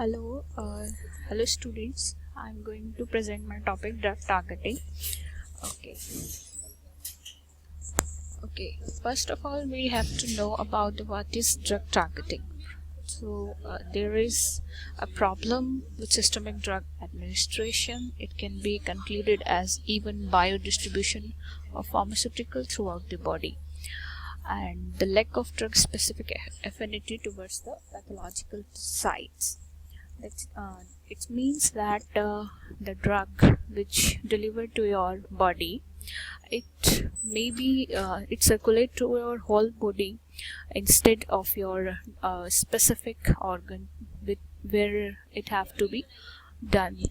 Hello students. I'm going to present my topic drug targeting. Okay. Okay. First of all, we have to know about what is drug targeting. There is a problem with systemic drug administration. It can be concluded as even biodistribution of pharmaceutical throughout the body, and the lack of drug specific affinity towards the pathological sites. It means that the drug which delivered to your body, it circulate to your whole body instead of your specific organ where it have to be done.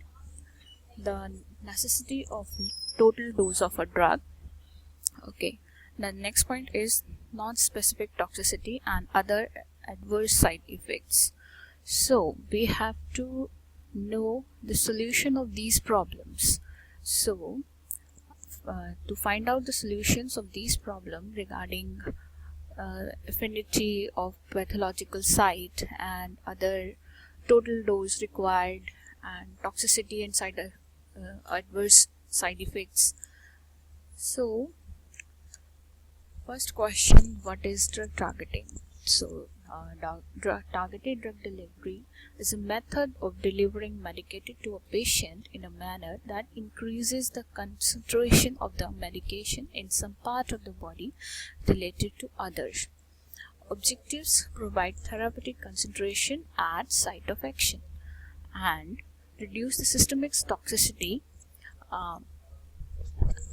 The necessity of total dose of a drug. Okay. The next point is non-specific toxicity and other adverse side effects. So we have to know the solution of these problems. To find out the solutions of these problems regarding affinity of pathological site and other total dose required and toxicity and adverse side effects. So first question, what is drug targeting? Targeted drug delivery is a method of delivering medicated to a patient in a manner that increases the concentration of the medication in some part of the body related to others. Objectives: provide therapeutic concentration at site of action and reduce the systemic toxicity,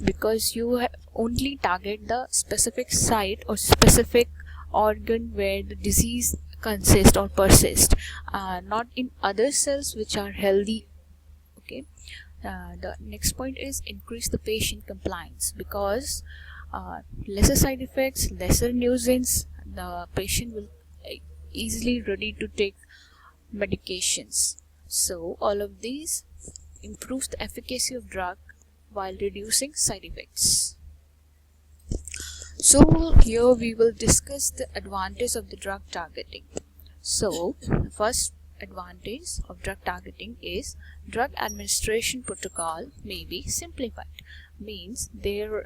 because you only target the specific site or specific organ where the disease consists or persists, not in other cells which are healthy. Okay. The next point is increase the patient compliance, because lesser side effects, lesser nuisance, the patient will easily ready to take medications. So all of these improves the efficacy of drug while reducing side effects. So here we will discuss the advantage of the drug targeting. So the first advantage of drug targeting is drug administration protocol may be simplified. Means there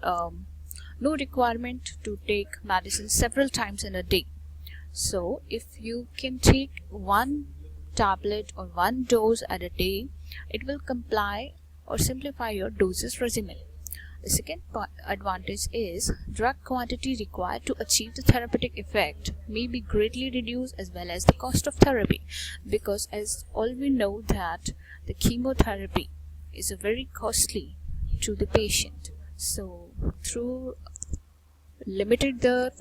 no requirement to take medicine several times in a day. So if you can take one tablet or one dose at a day, it will comply or simplify your doses regimen. The second advantage is drug quantity required to achieve the therapeutic effect may be greatly reduced, as well as the cost of therapy, because as all we know that the chemotherapy is very costly to the patient. So through limited the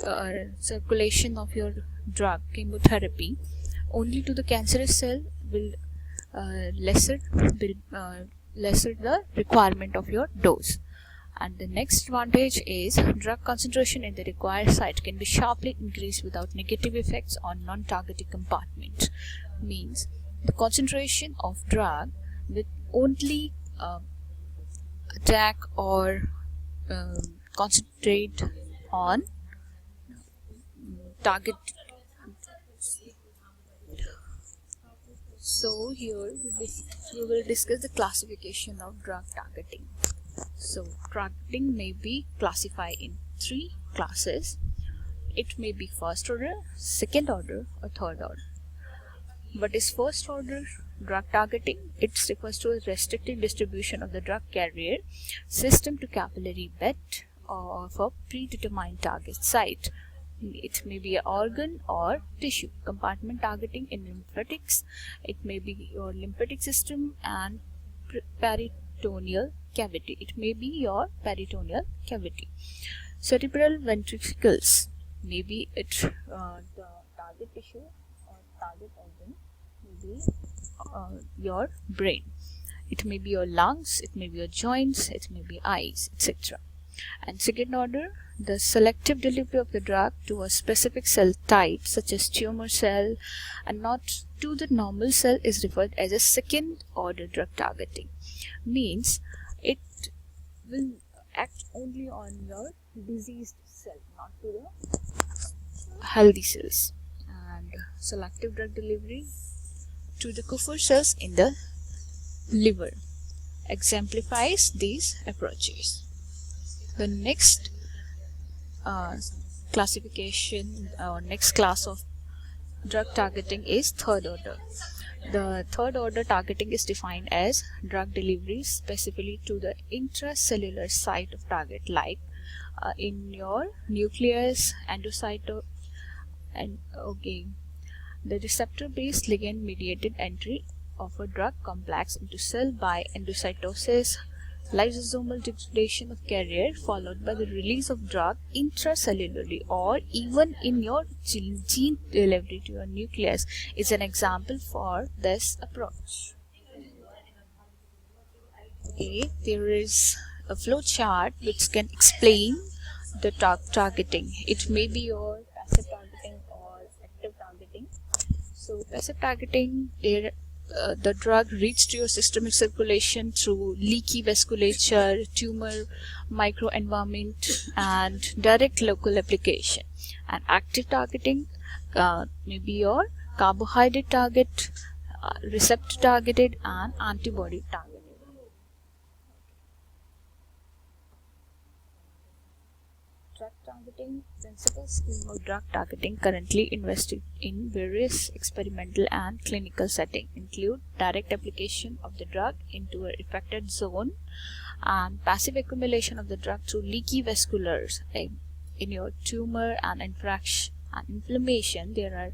circulation of your drug chemotherapy only to the cancerous cell will lesser the requirement of your dose. And the next advantage is drug concentration in the required site can be sharply increased without negative effects on non-targeted compartment. Means the concentration of drug with only attack or concentrate on target. So here we will discuss the classification of drug targeting. So targeting may be classified in 3 classes. It may be first order, second order, or third order. What is first order drug targeting? It refers to a restricted distribution of the drug carrier system to capillary bed of a predetermined target site. It may be an organ or tissue. Compartment targeting in lymphatics. It may be your lymphatic system and peritoneal cavity. It may be your peritoneal cavity. Cerebral ventricles. Maybe the target tissue or target organ may be your brain. It may be your lungs. It may be your joints. It may be eyes, etc. And second order, the selective delivery of the drug to a specific cell type, such as tumor cell, and not to the normal cell, is referred as a second order drug targeting. Means it will act only on your diseased cell, not to the healthy cells. And selective drug delivery to the Kupffer cells in the liver exemplifies these approaches. The next classification or next class of drug targeting is third order. The third order targeting is defined as drug delivery specifically to the intracellular site of target, like in your nucleus, endocyto, and the receptor based ligand mediated entry of a drug complex into cell by endocytosis, lysosomal degradation of carrier followed by the release of drug intracellularly, or even in your gene delivery to your nucleus is an example for this approach. There is a flow chart which can explain the targeting. It may be your passive targeting or active targeting. So passive targeting, the drug reached your systemic circulation through leaky vasculature, tumor microenvironment, and direct local application. And active targeting may be your carbohydrate target, receptor targeted, and antibody targeted. Drug targeting principal scheme of drug targeting currently invested in various experimental and clinical settings include direct application of the drug into an affected zone and passive accumulation of the drug through leaky vasculars. In your tumor and inflammation, there are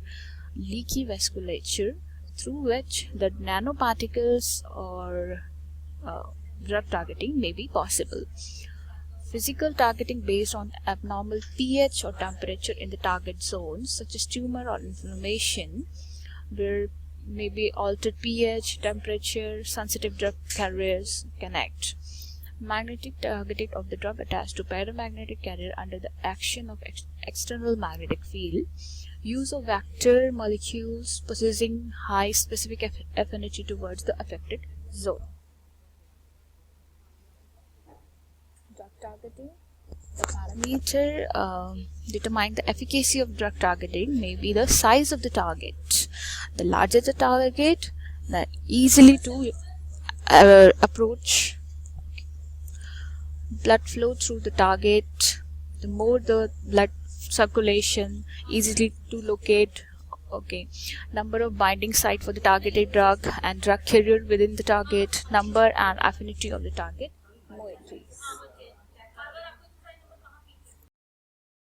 leaky vasculature through which the nanoparticles or drug targeting may be possible. Physical targeting based on abnormal pH or temperature in the target zones, such as tumor or inflammation, where maybe altered pH, temperature, sensitive drug carriers can act. Magnetic targeting of the drug attached to paramagnetic carrier under the action of external magnetic field. Use of vector molecules possessing high specific affinity towards the affected zone. Targeting. The parameter determine the efficacy of drug targeting may be the size of the target. The larger the target, the easily to approach. Blood flow through the target, the more the blood circulation, easily to locate. Number of binding site for the targeted drug and drug carrier within the target, number and affinity of the target moiety.